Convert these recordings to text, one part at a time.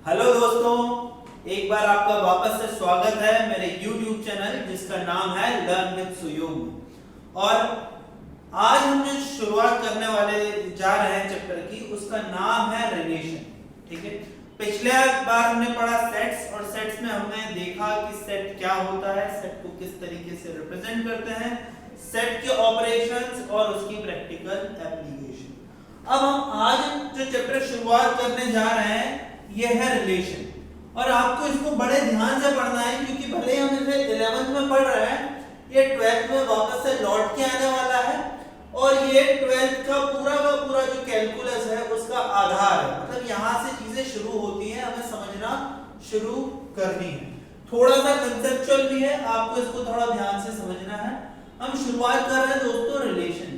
Hello दोस्तों, एक बार आपका वापस से स्वागत है मेरे YouTube चैनल जिसका नाम है लर्न विद सुयोग। और आज हम जो शुरुआत करने वाले जा रहे हैं चैप्टर की, उसका नाम है रिलेशन। ठीक है, पिछले बार हमने पढ़ा सेट्स, और सेट्स में हमने देखा कि सेट क्या होता है, सेट को किस तरीके से रिप्रेजेंट करते हैं, सेट के ऑपरेशंस और उसकी प्रैक्टिकल एप्लीकेशन। अब हम आज जो चैप्टर शुरुआत करने जा रहे हैं ये है रिलेशन, और आपको इसको बड़े ध्यान से पढ़ना है क्योंकि भले हम इसे 11th में पढ़ रहे हैं, ये 12th में वापस से लौट के आने वाला है। और ये 12th का पूरा जो कैलकुलस है उसका आधार है, मतलब यहाँ से चीजें शुरू होती हैं, हमें समझना शुरू करनी है। थोड़ा सा कंसेप्चुअल भी है, आपको इसको थोड़ा ध्यान से समझना है। हम शुरुआत कर रहे हैं दोस्तों रिलेशन।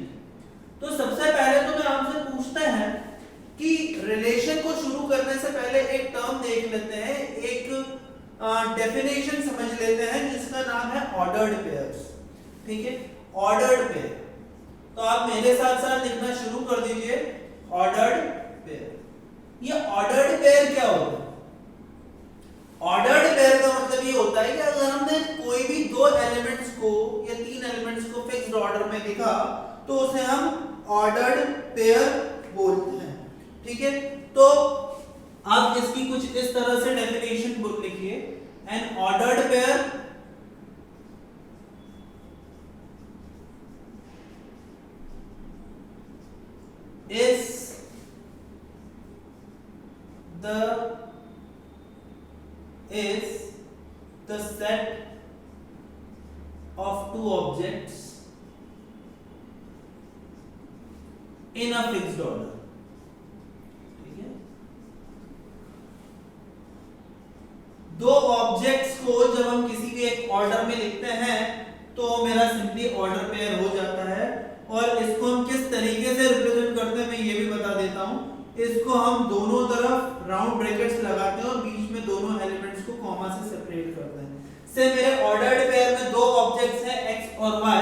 तो सबसे पहले तो मैं आपसे पूछते हैं कि रिलेशन को शुरू करने से पहले एक टर्म देख लेते हैं, एक डेफिनेशन समझ लेते हैं जिसका नाम है ऑर्डर्ड पेयर्स। ठीक है, ऑर्डर्ड पेयर। तो आप मेरे साथ साथ लिखना शुरू कर दीजिए, ऑर्डर्ड पेयर। ये ऑर्डर्ड पेयर क्या होता है? ऑर्डर्ड पेयर का मतलब ये होता है कि अगर हमने कोई भी दो एलिमेंट्स को या तीन एलिमेंट्स को फिक्स्ड ऑर्डर में लिखा तो उसे हम ऑर्डर्ड पेयर बोलते हैं। ठीक है, तो आप इसकी कुछ इस तरह से डेफिनेशन बुक लिखिए। N ordered pair is the set of two objects in a fixed order। दो ऑब्जेक्ट्स को जब हम किसी भी एक ऑर्डर में लिखते हैं तो मेरा सिंपली ऑर्डर पेयर हो जाता है। और इसको हम किस तरीके से रिप्रेजेंट करते हैं मैं ये भी बता देता हूं। इसको हम दोनों तरफ राउंड ब्रैकेट्स लगाते हैं और बीच में दोनों एलिमेंट्स को कॉमा से सेपरेट करते हैं। से मेरे ऑर्डर्ड पेयर में दो ऑब्जेक्ट्स हैं x और y,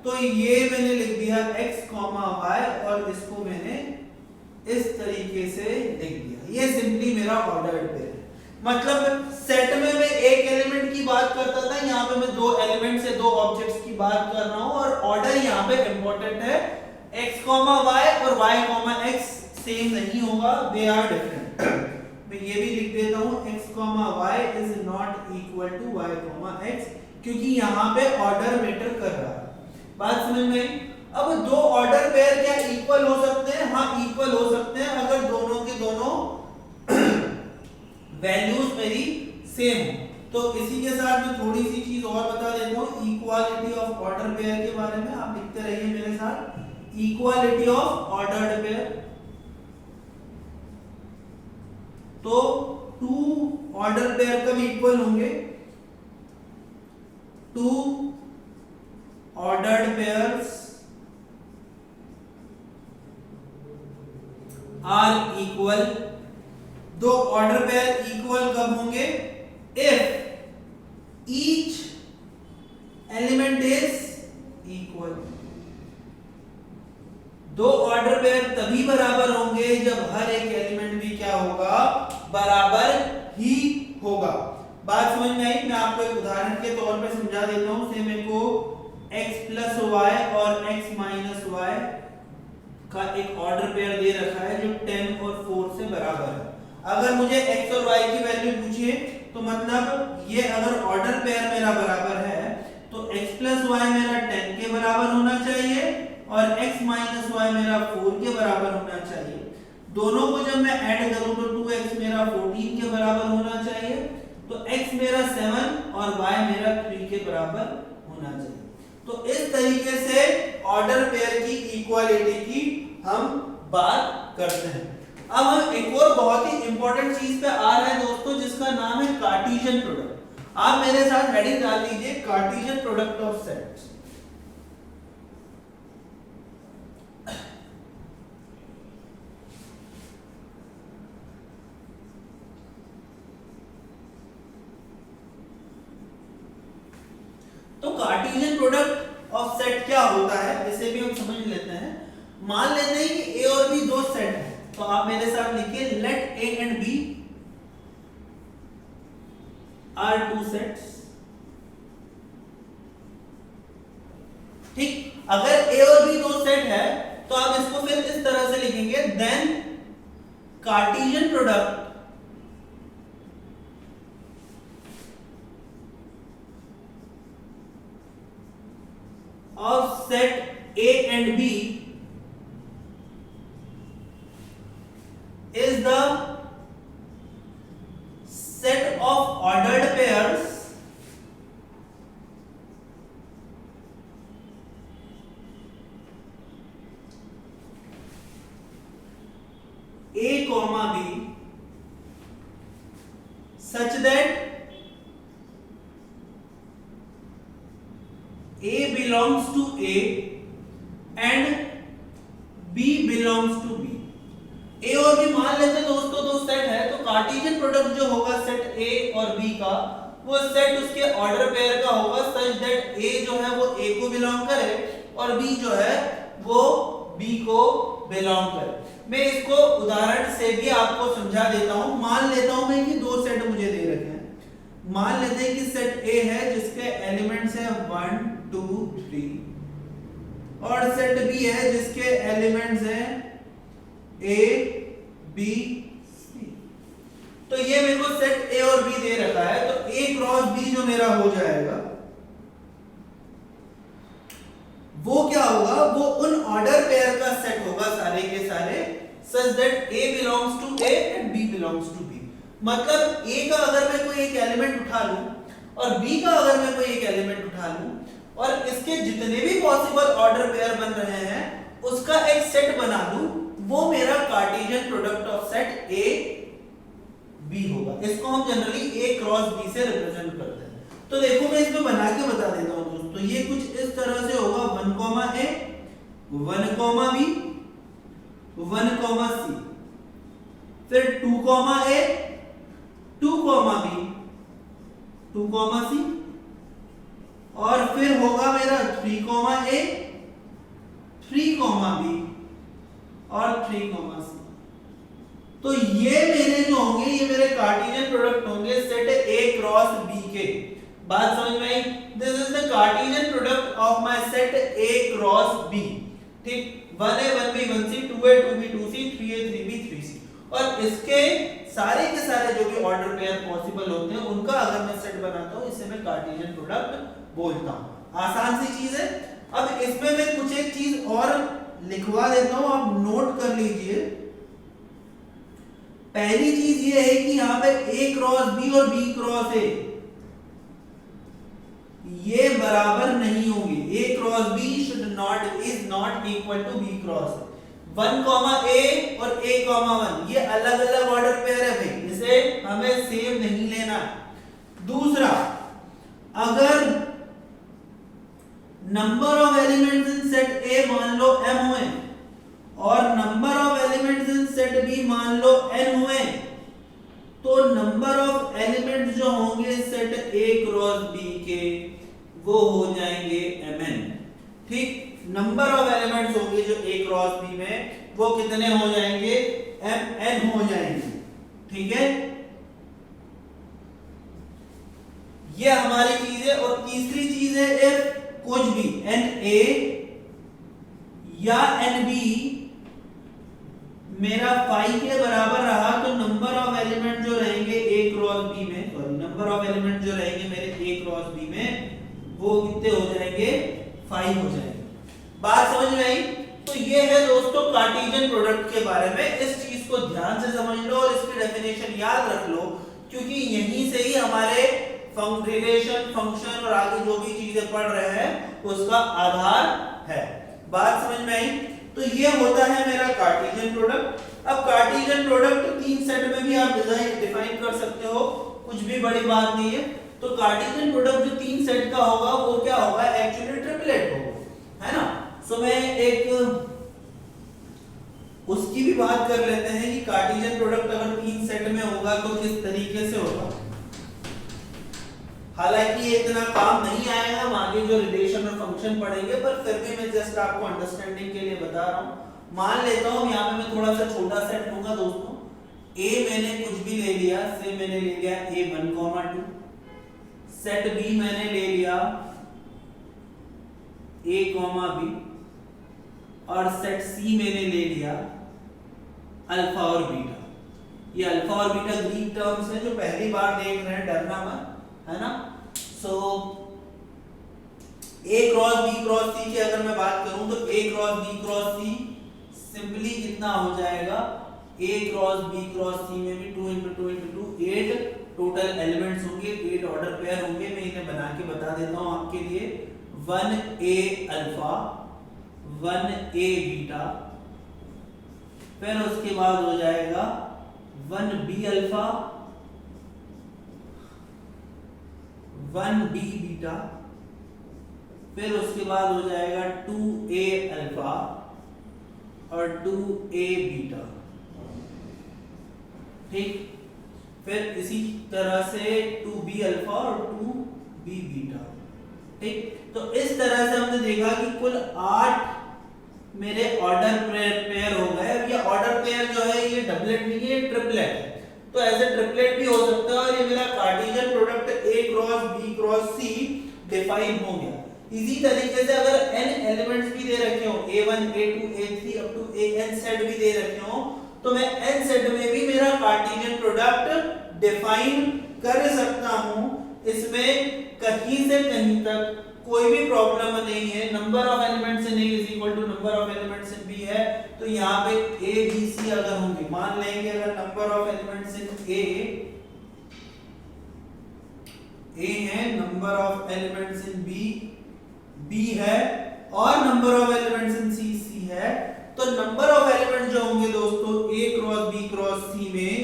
तो ये मैंने लिख दिया x, y और इसको मैंने इस तरीके से लिख दिया। ये सिंपली मेरा ऑर्डर्ड पेयर है। मतलब सेट में मैं एक एलिमेंट की बात करता था, यहाँ पे मैं दो एलिमेंट से दो ऑब्जेक्ट्स की बात कर रहा हूँ, और ऑर्डर यहाँ पे इंपॉर्टेंट है। x, y और y, x सेम नहीं होगा, दे आर डिफरेंट। मैं ये भी लिख देता हूँ x, y is not equal to y, x, क्योंकि यहाँ पे ऑर्डर मैटर कर रहा है। बात समझ में आई? अब दो ऑर्डर पेयर क्या इक्वल हो सकते हैं? हाँ, इक्वल हो सकते हैं अगर दोनों के दोनों वैल्यूज मेरी सेम हो। तो इसी के साथ मैं थोड़ी सी चीज और बता देता हूँ इक्वालिटी ऑफ ऑर्डर पेयर के बारे में। आप लिखते रहिए मेरे साथ, इक्वालिटी ऑफ ऑर्डर्ड पेयर। तो टू ऑर्डर पेयर कब इक्वल होंगे? Two ordered pairs are equal. दो ऑर्डर पेयर इक्वल कब होंगे? If each element is equal. दो ऑर्डर पेयर तभी बराबर होंगे जब हर एक एलिमेंट भी क्या होगा? बराबर ही होगा। बात समझ में आई? मैं आपको एक उदाहरण के तौर पे समझा देता हूं। से मेरे को x प्लस y और x माइनस y का एक ऑर्डर पेयर दे रखा है जो 10 और 4 से बराबर है। अगर मुझे x और y की वैल्यू पूछिए तो मतलब ये अगर ऑर्डर पेयर मेरा बराबर है तो x प्लस y मेरा 10 के बराबर होना चाहिए और x माइनस y मेरा 4 के बराबर होना चाहिए। दोनों को जब मैं ऐड करूं तो 2x मेरा 14 के बराबर होना चाहिए, तो x मेरा 7 और y मेरा 3 के बराबर होना चाहिए। तो इस तरीके से ऑर्डर पेयर की इक्वालिटी की हम बात करते हैं। अब हम एक और बहुत ही इंपॉर्टेंट चीज पे आ रहे हैं दोस्तों, जिसका नाम है कार्टेशियन प्रोडक्ट। आप मेरे साथ हेडिंग डाल दीजिए, कार्टेशियन प्रोडक्ट ऑफ सेट्स। तो कार्टेशियन प्रोडक्ट ऑफ सेट क्या होता है इसे भी हम समझ लेते हैं। मान लेते हैं कि ए और बी दो सेट हैं, तो आप मेरे साथ लिखिए let A and B are two sets. ठीक, अगर ए और बी दो सेट है तो आप इसको फिर इस तरह से लिखेंगे, then Cartesian product of set A and B is the set of ordered pairs A comma B such that A belongs to A and B belongs to B। A और B मान लेते हैं दोस्तों दो सेट है, तो Cartesian product जो होगा सेट A और B का, वो सेट उसके ऑर्डर पेयर का होगा सच दैट A जो है वो A को बिलोंग करे और B जो है वो B को बिलोंग करे। मैं इसको उदाहरण से भी आपको समझा देता हूं। मान लेता हूं मैं कि दो सेट मुझे दे रखे हैं। मान लेते हैं कि सेट A है जिसके एलिमेंट्स हैं 1 2 3 और सेट B है जिसके एलिमेंट्स हैं A B C। तो ये मेरे को सेट A और B दे रखा है, तो A क्रॉस B जो मेरा हो जाएगा वो क्या होगा, वो उन ऑर्डर पेयर का सेट होगा सारे के सारे such that A belongs to A and B belongs to B। मतलब A का अगर मैं कोई एक एलिमेंट उठा लूं और B का अगर मैं कोई एक एलिमेंट उठा लूं और इसके जितने भी पॉसिबल ऑर्डर पेयर बन रहे हैं उसका एक सेट बना दूं, वो मेरा Cartesian product of set A B होगा। इसको हम जनरली A क्रॉस B से रिप्रेजेंट करते हैं। तो देखो मैं इसमें बना के बता देता हूं दोस्तों, ये कुछ इस तरह से होगा 1 A 1 B 1 C, फिर 2 A 2 B 2 C और फिर होगा मेरा 3 A 3 B और 3 C। तो ये मेरे जो होंगे ये मेरे कार्टेशियन प्रोडक्ट होंगे सेट A क्रॉस B के। बात समझ में आई? This is the Cartesian product of my set A cross B। ठीक, 1A 1B 1C 2A 2B 2C 3A 3B 3C और इसके सारे के सारे जो भी ऑर्डर पेयर पॉसिबल होते हैं उनका अगर मैं सेट बनाता हूं इसे मैं कार्टेशियन प्रोडक्ट बोलता हूं। आसान सी चीज है। अब इसमें मैं कुछ एक चीज और लिखवा देता हूं, आप नोट कर लीजिए। पहली चीज ये है कि यहां पे A क्रॉस B और B क्रॉस A ये बराबर नहीं होंगे। A cross B is not equal to B cross 1 A और A 1 ये अलग अलग ऑर्डर पेयर है भाई, इसे हमें सेम नहीं लेना। दूसरा, अगर number of elements in set A मान लो m हुए और number of elements in set B मान लो n हुए, तो नंबर ऑफ एलिमेंट्स जो होंगे सेट A क्रॉस B के वो हो जाएंगे mn। ठीक, नंबर ऑफ एलिमेंट्स होंगे जो A क्रॉस B में वो कितने हो जाएंगे, mn हो जाएंगे। ठीक है, ये हमारी चीज है। और तीसरी चीज है if कुछ भी na या nb मेरा 5 के बराबर रहा तो नंबर ऑफ एलिमेंट जो रहेंगे A क्रॉस B में, सॉरी नंबर ऑफ एलिमेंट जो रहेंगे मेरे A क्रॉस B में वो कितने हो जाएंगे, 5 हो जाएंगे। बात समझ में आई? तो ये है दोस्तों कार्टेशियन प्रोडक्ट के बारे में। इस चीज को ध्यान से समझ लो और इसकी डेफिनेशन याद रख लो, क्योंकि यहीं से ही हमारे रिलेशन, फंक्शन और आगे जो भी चीजें पढ़ रहे हैं उसका आधार है। बात समझ में आई? तो ये होता है मेरा कार्टेशियन प्रोडक्ट। अब कार्टेशियन प्रोडक्ट 3 सेट में भी आप डिफाइन कर सकते हो, कुछ भी बड़ी बात नहीं है। तो कार्टेशियन प्रोडक्ट जो 3 सेट का होगा वो क्या होगा, एक्चुअली ट्रिपलेट होगा, है ना। सो मैं एक उसकी भी बात कर लेते हैं कि कार्टेशियन प्रोडक्ट अगर 3 सेट में होगा तो किस तरीके से होगा। हालांकि ये इतना काम नहीं आएगा, हम आगे जो रिलेशन और फंक्शन पढ़ेंगे, पर फिर भी मैं जस्ट आपको अंडरस्टैंडिंग के लिए बता रहा हूं। मान लेता हूं यहाँ पे मैं थोड़ा सा छोटा सेट लूंगा दोस्तों। A मैंने कुछ भी ले लिया, से मैंने ले लिया A 1 2, सेट बी मैंने ले लिया a, b और सेट सी मैंने ले लिया अल्फा और बीटा। ये अल्फा और बीटा ग्रीक टर्म्स है जो पहली बार देख रहे हैं, डरना मत, है ना। सो a cross b cross c की अगर मैं बात करूं तो a cross b cross c simply कितना हो जाएगा, a cross b cross c में भी 2 × 2 × 2 8 टोटल एलिमेंट्स होंगे, 8 ऑर्डर पेयर होंगे। मैं इन्हें बना के बता देता हूं आपके लिए। 1a अल्फा, 1a बीटा, फिर उसके बाद हो जाएगा 1b अल्फा, 1b बीटा, फिर उसके बाद हो जाएगा 2a अल्फा और 2a बीटा। ठीक, फिर इसी तरह से 2b अल्फा और 2b बीटा। ठीक, तो इस तरह से हमने देखा कि कुल 8 मेरे ऑर्डर पेयर हो गए। अब ये ऑर्डर पेयर जो है ये डबलेट नहीं है, ट्रिपलेट है। तो ऐसे ट्रिपलेट भी हो सकता है और ये मेरा Cartesian product a cross b cross c define हो गया। इसी तरीके से अगर n एलिमेंट्स भी दे रखे हो, a1 a2 a3 up to an set भी दे रखे हो, तो मैं n सेट में भी मेरा कार्टेशियन प्रोडक्ट डिफाइन कर सकता हूं। इसमें कहीं से कहीं तक कोई भी प्रॉब्लम नहीं है। Number of elements in A is equal to number of elements in B है, तो यहाँ पे A B C अगर होंगे, मान लेंगे अगर number of elements in A है, number of elements in B है और number of elements in C है, तो नंबर ऑफ एलिमेंट जो होंगे दोस्तों A cross B cross C में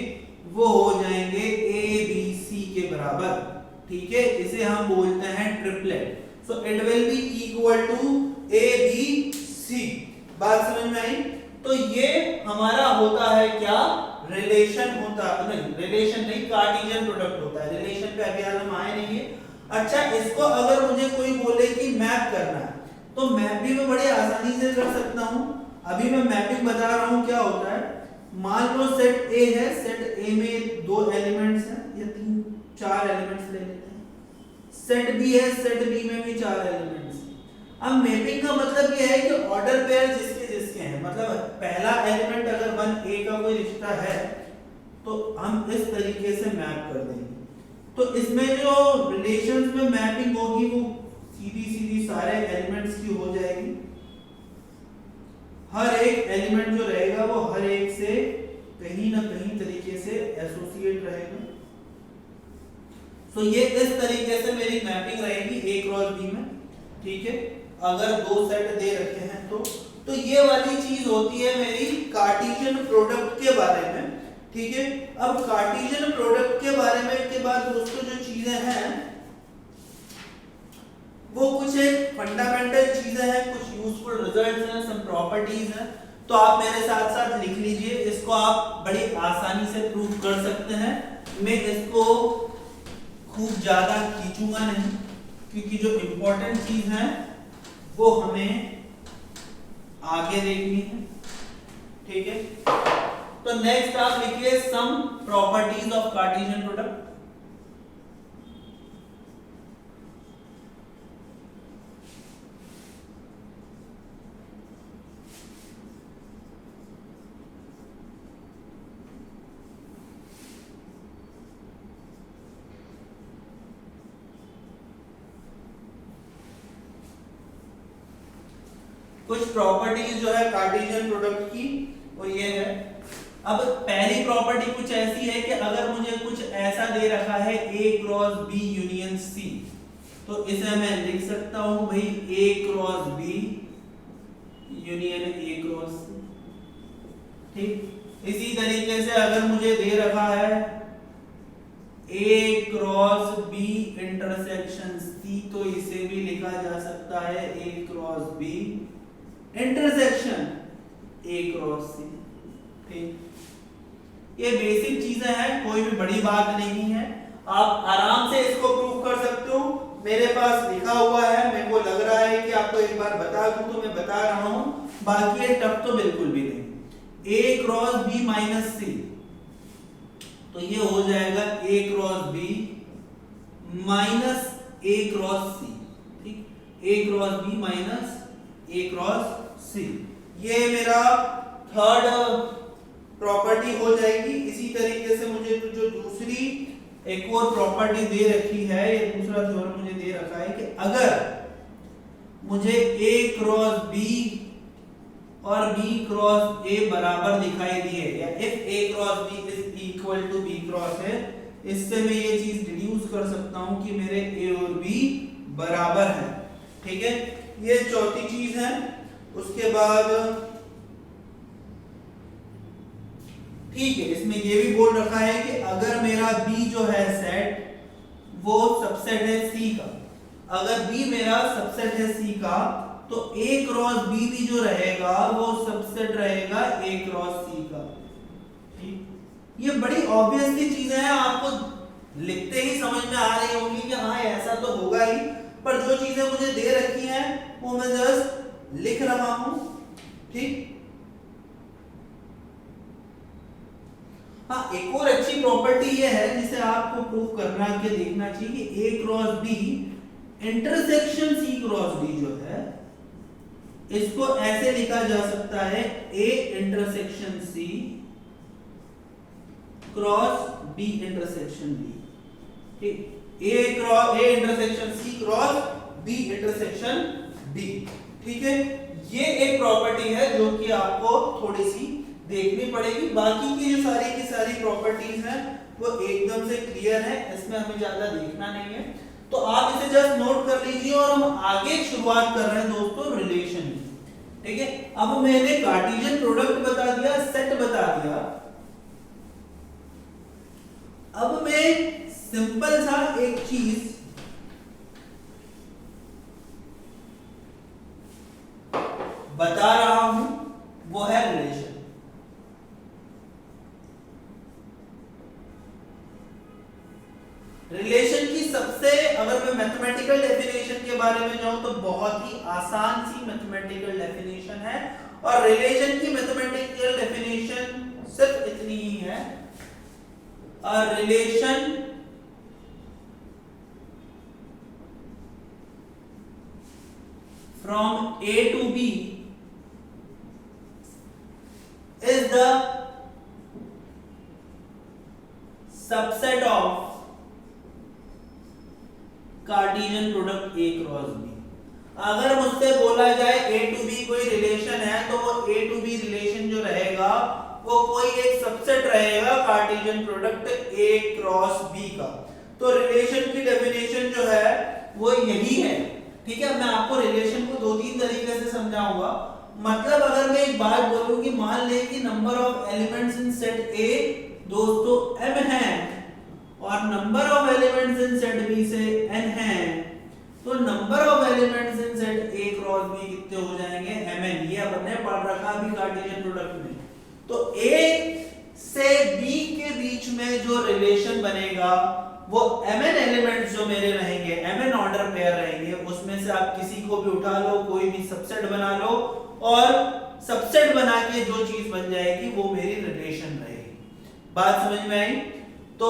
वो हो जाएंगे A B C के बराबर। ठीक है, इसे हम बोलते हैं triplet. So it will be equal to A B C। बात समझ में आई? तो ये हमारा होता है क्या, रिलेशन होता नहीं, रिलेशन नहीं, कार्टेशियन प्रोडक्ट होता है। रिलेशन पे अभी हम आए नहीं है। अच्छा, इसको अगर मुझे कोई बोले कि मैप करना है, तो मैप भी मैं बड़ी आसानी से कर सकता हूं। अभी मैं मैपिंग बता रहा हूं क्या होता है। मान लो सेट A है, सेट A में 2 एलिमेंट्स हैं या 3-4 एलिमेंट्स ले लेते हैं। सेट B है, सेट B में भी 4 एलिमेंट्स। अब मैपिंग का मतलब ये है कि ऑर्डर पेयर जिसके जिसके हैं, मतलब पहला एलिमेंट अगर 1A का कोई रिश्ता है तो हम इस तरीके से मैप कर देंगे। तो इसमें जो रिलेशंस में मैपिंग होगी वो सीधी सीधी सारे एलिमेंट्स की हो जाएगी। हर एक एलिमेंट जो रहेगा वो हर एक से कहीं ना कहीं तरीके से एसोसिएट रहेगा। तो ये इस तरीके से मेरी मैपिंग रहेगी A क्रॉस B में। ठीक है, अगर 2 सेट दे रखे हैं तो ये वाली चीज होती है मेरी कार्टेशियन प्रोडक्ट के बारे में। ठीक है, अब कार्टेशियन प्रोडक्ट के बारे में के बाद दोस्तों जो चीजें हैं वो कुछ एक फंडामेंटल चीजें हैं, कुछ यूजफुल रिजल्ट्स हैं, सम प्रॉपर्टीज हैं। तो आप मेरे साथ साथ लिख लीजिए, इसको आप बड़ी आसानी से प्रूव कर सकते हैं। मैं इसको खूब ज्यादा खींचूंगा नहीं, क्योंकि जो इंपॉर्टेंट चीज है वो हमें आगे देखनी है। ठीक है, तो नेक्स्ट आप लिखिए some properties of Cartesian product. कुछ प्रॉपर्टीज जो है कार्टेशियन प्रोडक्ट की वो ये है। अब पहली प्रॉपर्टी कुछ ऐसी है कि अगर मुझे कुछ ऐसा दे रखा है A cross B union C, तो इसे मैं लिख सकता हूं भाई A cross B union A cross C। ठीक, इसी तरीके से अगर मुझे दे रखा है A cross B intersection C, तो इसे भी लिखा जा सकता है A cross B intersection A cross C। ठीक, ये बेसिक चीजें हैं, कोई भी बड़ी बात नहीं है, आप आराम से इसको प्रूव कर सकते हो। मेरे पास लिखा हुआ है, मेरे को लग रहा है कि आपको एक बार बता दूं तो मैं बता रहा हूं, बाकी ये टफ तो बिल्कुल भी नहीं। A cross B minus C, तो ये हो जाएगा A cross B minus A cross C, ठीक, A cross B minus A cross C, ये मेरा थर्ड प्रॉपर्टी हो जाएगी। इसी तरीके से मुझे जो दूसरी एक और प्रॉपर्टी दे रखी है, ये दूसरा थ्योरम मुझे दे रखा है कि अगर मुझे A क्रॉस B और B क्रॉस A बराबर दिखाई दिए, या if A cross B is equal to B cross है, इससे मैं ये चीज डिड्यूस कर सकता हूं कि मेरे A और B बराबर है। ठीक है, ये चौथी चीज है। उसके बाद ठीक है, इसमें ये भी बोल रखा है कि अगर मेरा B जो है सेट वो सबसेट है C का, अगर B मेरा सबसेट है C का, तो A क्रॉस B भी जो रहेगा वो सबसेट रहेगा A क्रॉस C का। ठीक, ये बड़ी ऑब्वियसली चीजें हैं, आपको लिखते ही समझ में आ रही होंगी कि हाँ ऐसा तो होगा ही, पर जो चीजें मुझे दे रखी हैं वो मैं जस्ट लिख रहा हूं। ठीक, हाँ, एक और अच्छी प्रॉपर्टी ये है जिसे आपको प्रूव करना के देखना चाहिए कि A cross B intersection C cross D जो है, इसको ऐसे लिखा जा सकता है A intersection C cross B intersection D। ठीक, A intersection C cross B intersection D। ठीक है, ये एक प्रॉपर्टी है जो कि आपको थोड़ी सी देखनी पड़ेगी। बाकी की जो सारी प्रॉपर्टीज हैं वो एकदम से क्लियर है, इसमें हमें ज्यादा देखना नहीं है, तो आप इसे जस्ट नोट कर लीजिए। और हम आगे शुरुआत कर रहे हैं दोस्तों रिलेशन की। ठीक है, अब मैंने कार्टेशियन प्रोडक्ट बता दिया, सेट बता दिया, अब मैं सिंपल सा एक चीज बता रहा हूं, वो है रिलेशन। रिलेशन की सबसे, अगर मैं मैथमेटिकल डेफिनेशन के बारे में जाऊं तो बहुत ही आसान सी मैथमेटिकल डेफिनेशन है, और रिलेशन की मैथमेटिकल डेफिनेशन सिर्फ इतनी ही है, a relation from A to B is the subset of Cartesian product A cross B। अगर मुझसे बोला जाए A to B कोई रिलेशन है, तो वो A to B रिलेशन जो रहेगा वो कोई एक सबसेट रहेगा Cartesian product A cross B का। तो रिलेशन की डेफिनेशन जो है वो यही है। ठीक है, मैं आपको रिलेशन को दो तीन तरीके से समझाऊंगा। मतलब अगर मैं एक बात बोलूं कि मान लें कि number of elements in set A दोस्तों m है और number of elements in set B से n है, तो number of elements in set A cross B कितने हो जाएंगे, mn। ये अपने पढ़ रखा भी कार्टेशियन प्रोडक्ट में। तो A से B के बीच में जो रिलेशन बनेगा वो mn एलिमेंट्स जो मेरे रहेंगे, mn ऑर्डर पेयर रहेंगे, उसमें से आप किसी को भी उठा लो, कोई भी सबसेट बना लो, और सबसेट बना के जो चीज बन जाएगी वो मेरी रिलेशन रहेगी। बात समझ में आई? तो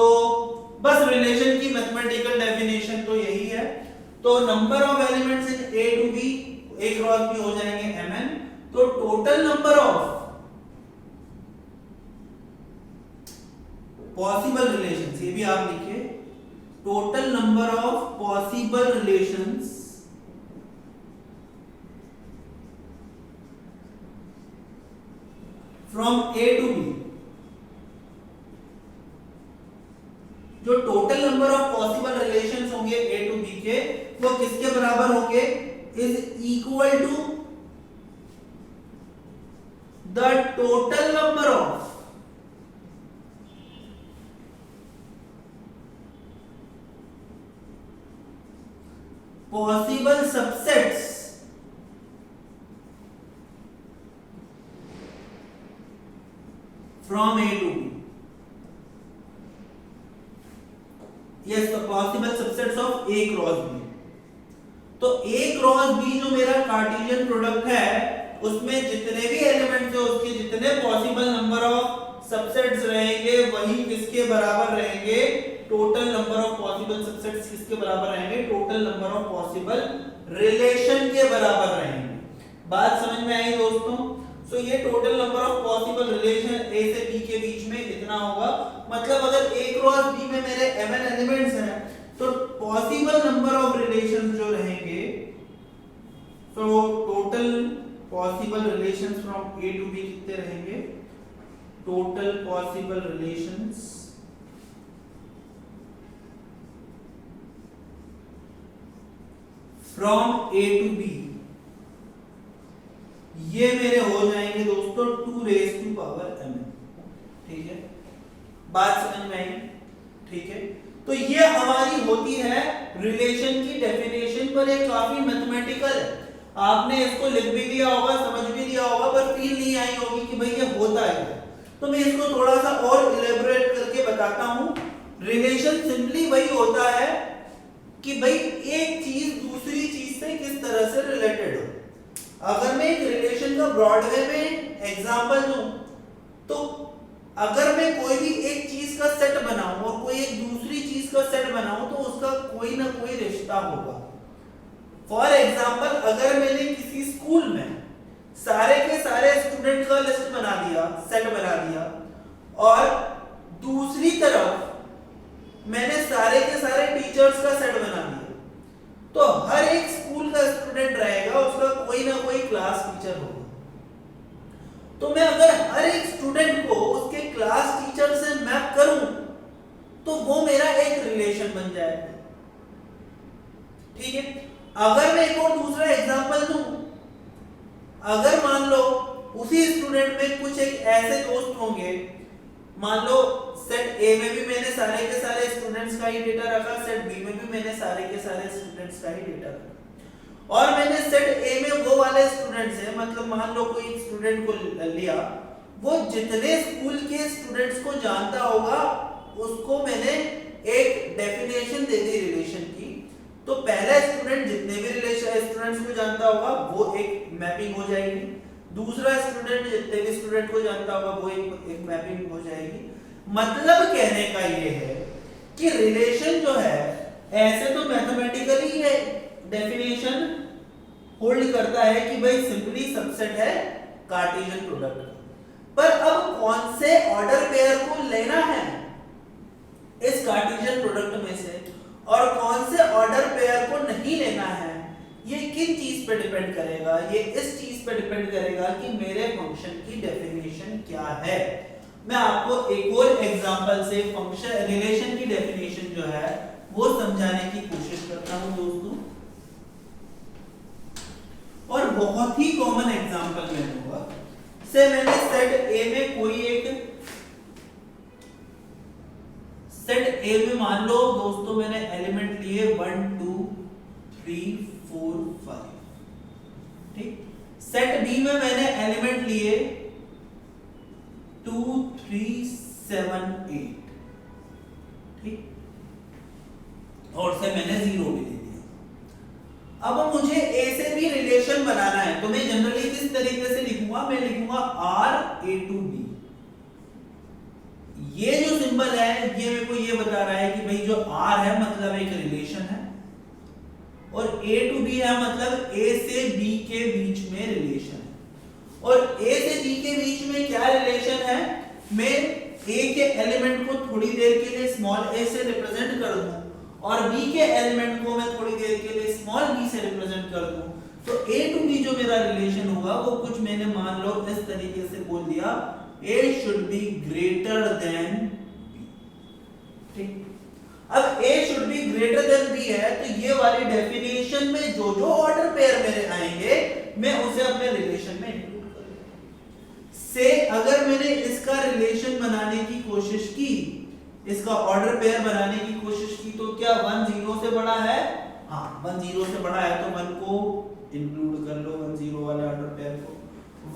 बस रिलेशन की मैथमेटिकल डेफिनेशन तो यही है। तो number of elements in A to B, A cross B हो जाएंगे mn। तो total number of possible relations, ये भी आप लिखिए, total number of possible relations from A to B, जो total number of possible relations होंगे A to B के, वो किसके बराबर होंगे, is equal to the total number of possible subsets from A to B। Yes, the possible subsets of A cross B। तो A cross B जो मेरा Cartesian product है, उसमें जितने भी एलिमेंट्स है उसके जितने पॉसिबल नंबर ऑफ सबसेट्स रहेंगे वही किसके बराबर रहेंगे, total number of possible subsets किसके बराबर रहेंगे? Total number of possible relation के बराबर रहेंगे। बात समझ में आई दोस्तों? सो ये total number of possible relation A से बी के बीच में इतना होगा। मतलब अगर ए क्रॉस बी में मेरे mn एलिमेंट्स हैं तो पॉसिबल नंबर ऑफ रिलेशंस जो रहेंगे, so total possible relations from A to B कितने रहेंगे? Total possible relations from A to B, ये मेरे हो जाएंगे दोस्तों 2 रेज़ टू पावर m। ठीक है, बात समझ में आई? ठीक है, तो ये हमारी होती है रिलेशन की डेफिनेशन, पर ये काफी मैथमेटिकल है। आपने इसको लिख भी लिया होगा, समझ भी लिया होगा, पर फील नहीं आई होगी कि भाई ये होता है। तो मैं इसको थोड़ा सा और इलेबोरेट करके बताता हूं। रिलेशन सिंपली वही होता है कि भाई एक चीज दूसरी चीज से किस तरह से रिलेटेड हो। अगर मैं एक रिलेशन का ब्रॉड वे में एग्जांपल दूं, तो अगर मैं कोई भी एक चीज का सेट बनाऊं और कोई एक दूसरी चीज का सेट बनाऊं तो उसका कोई ना कोई रिश्ता होगा। फॉर एग्जांपल, अगर मैंने किसी स्कूल में सारे के सारे स्टूडेंट का लिस्ट बना दिया, सेट बना दिया, और दूसरी तरफ मैंने सारे के सारे टीचर्स का सेट बना दिया, तो हर एक स्कूल का स्टूडेंट रहेगा, उसका कोई ना कोई क्लास टीचर होगा। तो मैं अगर हर एक स्टूडेंट को उसके क्लास टीचर से मैप करूं तो वो मेरा एक रिलेशन बन जाएगा। ठीक है, अगर मैं एक और दूसरा एग्जांपल दूं, अगर मान लो उसी स्टूडेंट में कुछ एक ऐसे दोस्त होंगे, मान लो सेट ए में भी मैंने सारे के सारे स्टूडेंट्स का ही डेटा रखा, सेट बी में भी मैंने सारे के सारे स्टूडेंट्स का ही डेटा रखा, और मैंने सेट ए में वो वाले स्टूडेंट्स हैं, मतलब मान लो कोई स्टूडेंट को लिया, वो जितने स्कूल के स्टूडेंट्स को जानता होगा उसको मैंने एक डेफिनेशन दे दी रिलेशन की। तो पहला स्टूडेंट जितने भी रिलेशन स्टूडेंट्स को जानता होगा वो एक मैपिंग हो जाएगी, दूसरा स्टूडेंट जितने भी स्टूडेंट को जानता होगा वो एक मैपिंग हो जाएगी। मतलब कहने का ये है कि रिलेशन जो है ऐसे तो मैथमेटिकली है डेफिनेशन होल्ड करता है कि भाई सिंपली सबसेट है कार्टेशियन प्रोडक्ट, पर अब कौन से ऑर्डर पेयर को लेना है इस कार्टेशियन प्रोडक्ट में से और कौन से ऑर्डर पेयर को नहीं लेना है, ये किन चीज पे डिपेंड करेगा? ये इस चीज पे डिपेंड करेगा कि मेरे फंक्शन की डेफिनेशन क्या है। मैं आपको एक और एग्जांपल से फंक्शन रिलेशन की डेफिनेशन जो है वो समझाने की कोशिश करता हूं दोस्तों, और बहुत ही कॉमन एग्जांपल मैं दूंगा। से मैंने सेट ए में कोई एक सेट ए में मान लो दोस्तों मैंने एलिमेंट लिए 1 2 3 4 5, ठीक। सेट बी में मैंने एलिमेंट लिए 2 3 7 8, ठीक, और से मैंने 0 भी दे दिया। अब मुझे ए से भी रिलेशन बनाना है, तो मैं जनरली किस तरीके से लिखूंगा? मैं लिखूंगा आर ए टू बी। ये जो सिंबल है ये मेरे को ये बता रहा है कि भाई जो आर है मतलब एक रिलेशन है, और ए टू बी है मतलब ए से बी के बीच में रिलेशन है। और ए से बी के बीच में क्या रिलेशन है? मैं ए के एलिमेंट को थोड़ी देर के लिए स्मॉल ए से रिप्रेजेंट कर दूं और बी के एलिमेंट को मैं थोड़ी देर के लिए स्मॉल बी से रिप्रेजेंट कर दूं, तो ए टू बी जो मेरा रिलेशन होगा वो कुछ मैंने मान लो इस तरीके से बोल दिया, A should be greater than B, ठीक। अब A should be greater than B है, तो ये वाली डेफिनेशन में जो जो ऑर्डर पेयर मेरे आएंगे मैं उसे अपने रिलेशन में इंक्लूड करूंगा। से अगर मैंने इसका रिलेशन बनाने की कोशिश की, इसका ऑर्डर पेयर बनाने की कोशिश की, तो क्या 1 0 से बड़ा है? हाँ, 1 0 से बड़ा है तो 1 को इंक्लूड कर लो, 1 0 वाले ऑर्डर पेयर को।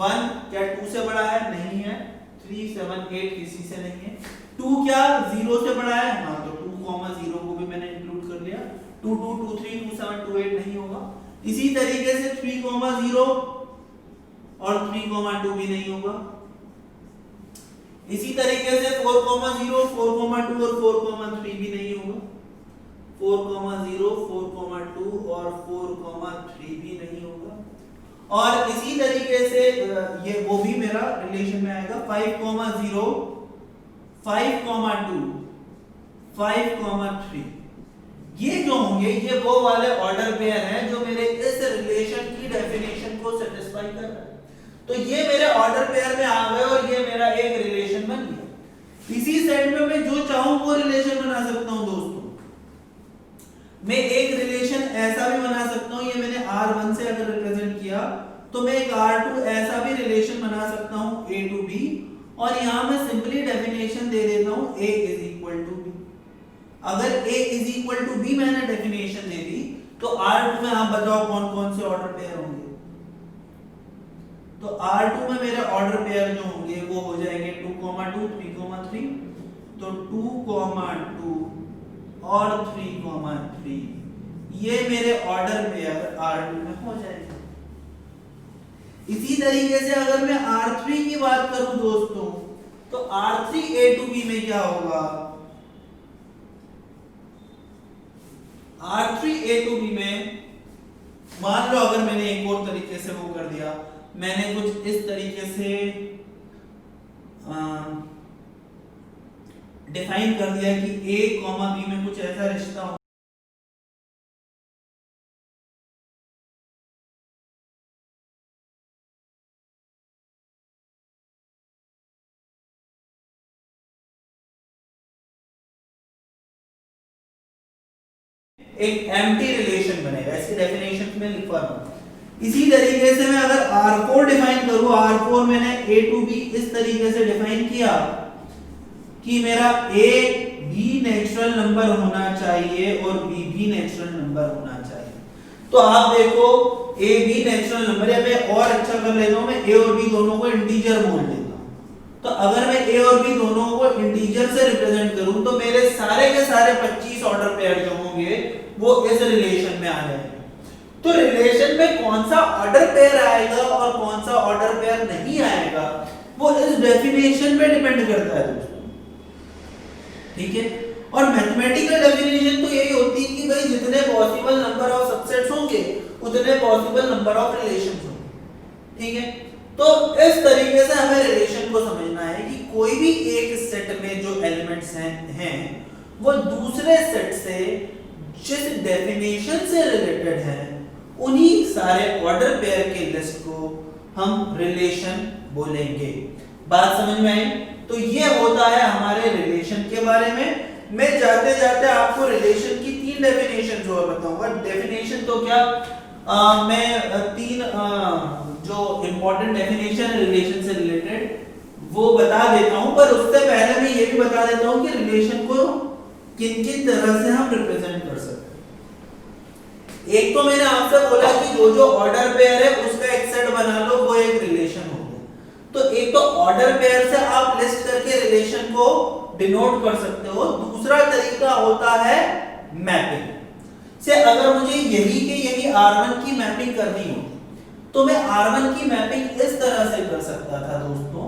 1 क्या 2 से बड़ा है? नहीं है। 3 7 8 किसी से नहीं है। 2 क्या 0 से बड़ा है? हाँ, तो 2 0 को भी मैंने इंक्लूड कर लिया। 2 2 2 3 2 7 2 8 नहीं होगा। इसी तरीके से 3 0 और 3 2 भी नहीं होगा। इसी तरीके से 4,0 4,2 और 4,3 भी नहीं होगा, 4,0 4,2 और 4,3 भी नहीं होगा। और इसी तरीके से ये वो भी मेरा रिलेशन में आएगा 5,0 5,2 5,3। ये जो होंगे ये वो वाले ऑर्डर पेयर हैं जो मेरे इस रिलेशन की डेफिनेशन को सेटिस्फाई कर रहा है। तो ये मेरे ऑर्डर पेयर में आ गए और ये मेरा एक रिलेशन बन गया। इसी सेट में मैं जो चाहूं वो रिलेशन बना सकता हूं दोस्तों। मैं एक रिलेशन ऐसा भी बना सकता हूं, ये मैंने R1 से अगर रिप्रेजेंट किया तो मैं एक R2 ऐसा भी रिलेशन बना सकता हूं A to B, और यहां मैं सिंपली डेफिनेशन दे देता हूं A is equal to B। अगर A is equal to B मैंने डेफिनेशन दे दी तो R2 में आप बताओ कौन कौन से ऑर्डर पेयर होंगे। तो R2 में मेरे ऑर्डर पेयर जो होंगे वो हो जाएंगे 2,2 3,3। तो 2,2 और 3,3 ये मेरे ऑर्डर पेयर R2 में हो जाएंगे। इसी तरीके से अगर मैं R3 की बात करूं दोस्तों तो R3 A to B में क्या होगा, R3 A to B में मान लो अगर मैंने एक और तरीके से वो कर दिया, मैंने कुछ इस तरीके से डिफाइन कर दिया कि A, B में कुछ ऐसा रिश्ता हो एक एम्प्टी रिलेशन बनेगा, इसकी डेफिनेशन में लिखवा दूं। इसी तरीके से मैं अगर R4 डिफाइन करूं, R4 मैंने A to B इस तरीके से डिफाइन किया कि मेरा A भी नेचुरल नंबर होना चाहिए और B भी नेचुरल नंबर होना चाहिए। तो आप देखो A भी नेचुरल नंबर, या मैं और अच्छा कर लेता हूं, मैं A और B दोनों को इंटीजर बोल देता हूं। तो अगर मैं A और B दोनों को इंटीजर से रिप्रेजेंट करूं तो मेरे सारे के सारे 25 ऑर्डर पेयर जो होंगे वो इस रिलेशन में आ जाएंगे। तो रिलेशन में कौन सा ऑर्डर पेयर आएगा और कौन सा ऑर्डर पेयर नहीं आएगा वो इस डेफिनेशन पे डिपेंड करता है दोस्तों, ठीक है। और मैथमेटिकल डेफिनेशन तो यही होती है कि भाई जितने पॉसिबल नंबर ऑफ सबसेट्स होंगे उतने पॉसिबल नंबर ऑफ रिलेशंस होंगे, ठीक है। तो इस तरीके से हमें रिलेशन को समझना है कि कोई भी एक सेट में जो एलिमेंट्स हैं वो दूसरे सेट से जिस डेफिनेशन से रिलेटेड है उन्हीं सारे ऑर्डर पेयर के लिस्ट को हम रिलेशन बोलेंगे। बात समझ में आई? तो ये होता है हमारे रिलेशन के बारे में। मैं जाते जाते आपको रिलेशन की 3 डेफिनेशन और बताऊंगा। डेफिनेशन तो क्या मैं 3 जो इंपॉर्टेंट डेफिनेशन है रिलेशन से रिलेटेड वो बता देता हूं, पर उससे पहले मैं ये भी बता देता हूं कि रिलेशन को किन-किन तरह से हम रिप्रेजेंट कर सकते हैं। एक तो मैंने आपसे बोला कि जो ऑर्डर पेयर है उसका एक सेट बना लो, वो एक रिलेशन हो गया। तो एक तो ऑर्डर पेयर से आप लिस्ट करके रिलेशन को डिनोट कर सकते हो। दूसरा तरीका होता है मैपिंग से। अगर मुझे यही के यही R1 की मैपिंग करनी हो तो मैं R1 की मैपिंग इस तरह से कर सकता था दोस्तों,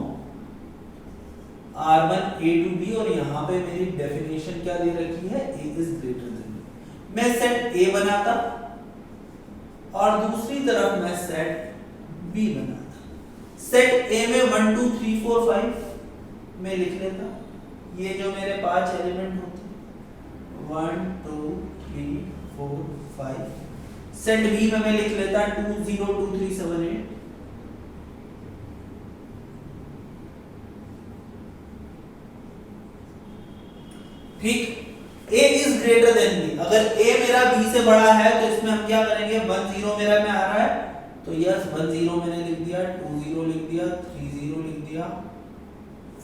R1 A to B, और यहां पे मेरी डेफिनेशन क्या दे रखी है, A is greater than B। मैं सेट A बनाता और दूसरी तरफ मैं सेट B बनाता। सेट A में 1 2 3 4 5 मैं लिख लेता, ये जो मेरे 5 एलिमेंट होते 1 2 3 4 5। सेट B में मैं लिख लेता 2 0 2 3 7 8। ठीक, A is greater than B। अगर A मेरा B से बड़ा है तो इसमें हम क्या करेंगे, 1 0 मेरा में आ रहा है तो यस 1 0 मैंने लिख दिया, 2 0 लिख दिया, 3 0 लिख दिया,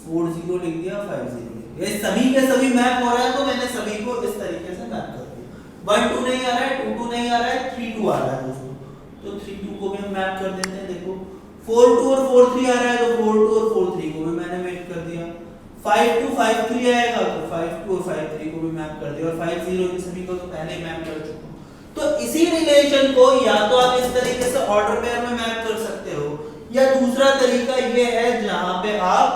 4 0 लिख दिया, 5 0 लिख दिया। ये सभी के सभी मैप हो रहा है तो मैंने सभी को इस तरीके से मैप कर दिया। 1 2 नहीं आ रहा है, 2 2 नहीं आ रहा है, 3 2 आ रहा है दोस्तों, तो 3 2 को भी हम मैप कर देते हैं। देखो 4 2 और 4 3 आ रहा है तो 4 2 और 4 3 को भी मैंने मैप कर दिया। 5 2 5 3 आएगा तो 5 2 और 5 3 को भी मैप कर दिया, और 5 0 इन सभी को तो पहले ही मैप कर चुका हूं। तो इसी रिलेशन को या तो आप इस तरीके से ऑर्डर पेयर में मैप कर सकते हो, या दूसरा तरीका ये है जहां पे आप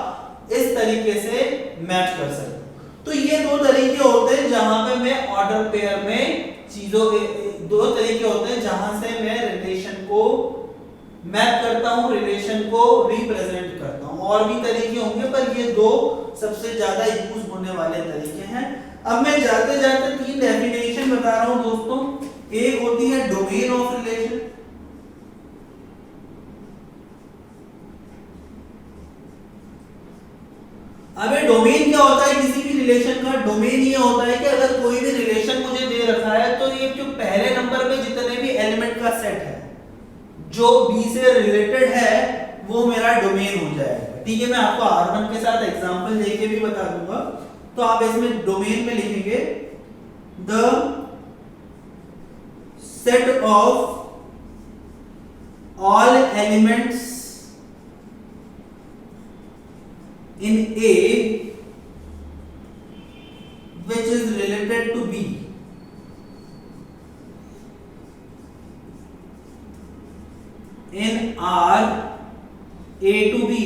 इस तरीके से मैप कर सकता हूं। तो ये दो तरीके होते हैं जहां पे मैं ऑर्डर पेयर में चीजों के दो तरीके होते हैं जहां से मैं रिलेशन को मैप करता हूं, रिलेशन को रिप्रेजेंट करता हूं। और भी तरीके होंगे पर ये दो सबसे ज्यादा यूज होने वाले तरीके हैं। अब मैं जाते जाते तीन डेफिनेशन बता रहा हूं दोस्तों। एक होती है डोमेन ऑफ रिलेशन, अब ये डोमेन क्या होता है किसी भी रिलेशन का? डोमेन ये होता है कि अगर कोई भी रिलेशन मुझे दे रखा है तो ये जो पहले नंबर पे जितने भी एलिमेंट का सेट है जो बी से रिलेटेड है वो मेरा डोमेन हो जाएगा। ठीक है, मैं आपको R1 के साथ एग्जांपल देके भी बता दूंगा। तो आप इसमें डोमेन में लिखेंगे the set of all elements in A which is related to B in R A to B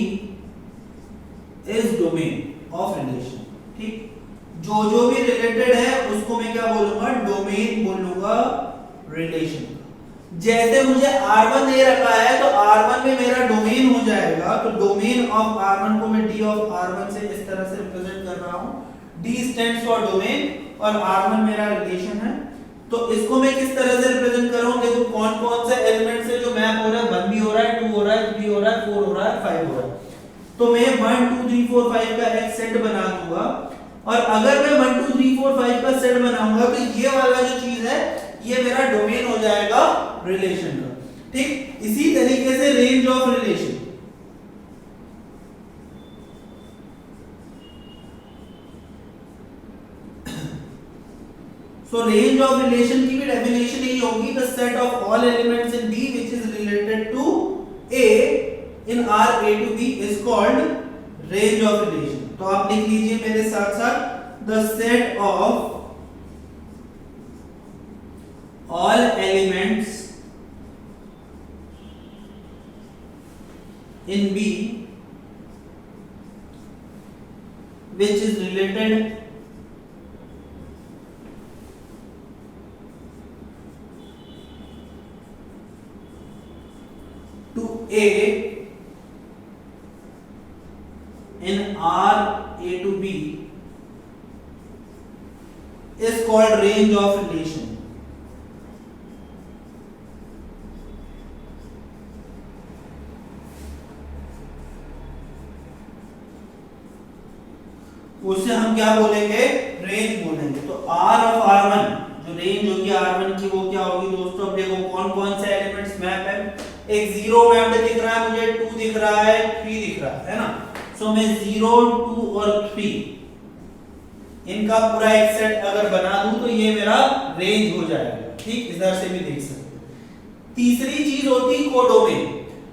is domain of relation। ठीक, जो भी रिलेटेड है उसको मैं क्या बोलूंगा? डोमेन बोलूंगा रिलेशन। जैसे मुझे R1 दे रखा है तो R1 में मेरा डोमेन हो जाएगा। तो डोमेन ऑफ R1 को मैं D ऑफ R1 से इस तरह से रिप्रेजेंट कर रहा हूं। D स्टैंड्स फॉर डोमेन और R1 मेरा रिलेशन है। तो इसको मैं किस तरह से रिप्रेजेंट कर रहा हूं? देखो कौन कौन से एलिमेंट से जो मैप हो रहा है, 1 भी हो रहा है, 2 हो रहा है, 3 हो रहा है, 4 हो रहा है, 5 हो रहा है। तो मैं 1 2 3 4 5 का एक सेट बना दूंगा। और अगर मैं 1 2 3 4 5 का सेट बनाऊंगा तो ये वाला जो चीज है ये मेरा डोमेन हो जाएगा रिलेशन का। ठीक, इसी तरीके से range of relation, so range of relation की भी डेफिनेशन यही होगी the set of all elements in B which is related to A in R A to B is called range of relation। तो आप लिख लीजिए मेरे साथ साथ the set of all elements in B which is related to A in R A to B is called range of relation। उससे हम क्या बोलेंगे? रेंज बोलेंगे। तो R ऑफ R1 जो रेंज होगी R1 की वो क्या होगी दोस्तों? अब देखो कौन कौन से एलिमेंट्स मैप है। एक 0 मैप्ड दिख रहा है मुझे, 2 दिख रहा है, 3 दिख रहा है ना। सो मैं 0 2 और 3 इनका पूरा एक सेट अगर बना दूं तो ये मेरा रेंज हो जाएगा। ठीक, इधर से भी देख सकते हैं। तीसरी चीज होती है कोडोमेन।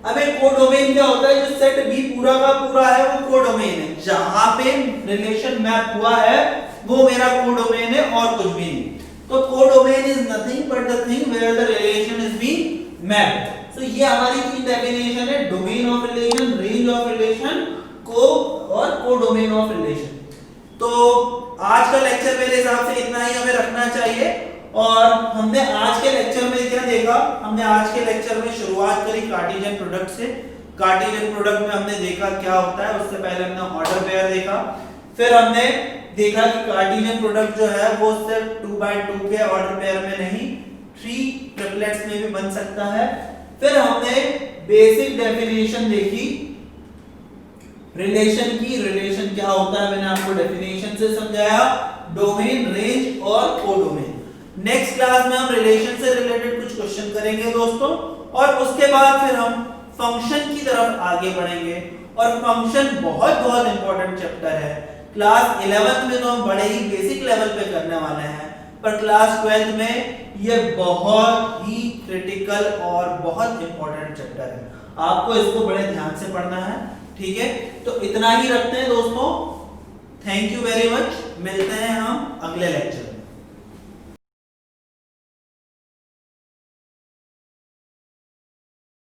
अब एक कोडोमेन क्या होता है? जो सेट B पूरा का पूरा है वो कोडोमेन है। जहां पे रिलेशन मैप हुआ है वो मेरा कोडोमेन है और कुछ भी नहीं। तो codomain is nothing but the thing where the relation is being mapped. So ये हमारी तीन डेफिनेशन है, domain of relation, range of relation को और कोडोमेन ऑफ रिलेशन। तो आज का लेक्चर मेरे हिसाब से इतना ही हमें रखना चाहिए। और हमने आज के लेक्चर में क्या देखा? हमने आज के लेक्चर में शुरुआत करी कार्टेशियन प्रोडक्ट से। कार्टेशियन प्रोडक्ट में हमने देखा क्या होता है, उससे पहले हमने ऑर्डर पेयर देखा। फिर हमने देखा कि कार्टेशियन प्रोडक्ट जो है वो सिर्फ 2x2 के ऑर्डर पेयर में नहीं 3 ट्रिपलेट्स में भी बन सकता है। फिर हमने बेसिक डेफिनेशन देखी रिलेशन की। रिलेशन क्या होता है मैंने आपको डेफिनेशन से समझाया, डोमेन, रेंज और कोडोमेन। नेक्स्ट क्लास में हम रिलेशन से रिलेटेड कुछ क्वेश्चन करेंगे दोस्तों, और उसके बाद फिर हम फंक्शन की तरफ आगे बढ़ेंगे। और फंक्शन बहुत बहुत इंपॉर्टेंट चैप्टर है। क्लास 11th में तो हम बड़े ही बेसिक लेवल पे करने वाले हैं, पर क्लास 12th में ये बहुत ही क्रिटिकल और बहुत इंपॉर्टेंट चैप्टर है। आपको इसको बड़े ध्यान से पढ़ना है। ठीक है, तो इतना ही रखते हैं दोस्तों। Thank you very much. मिलते हैं हम अगले लेक्चर।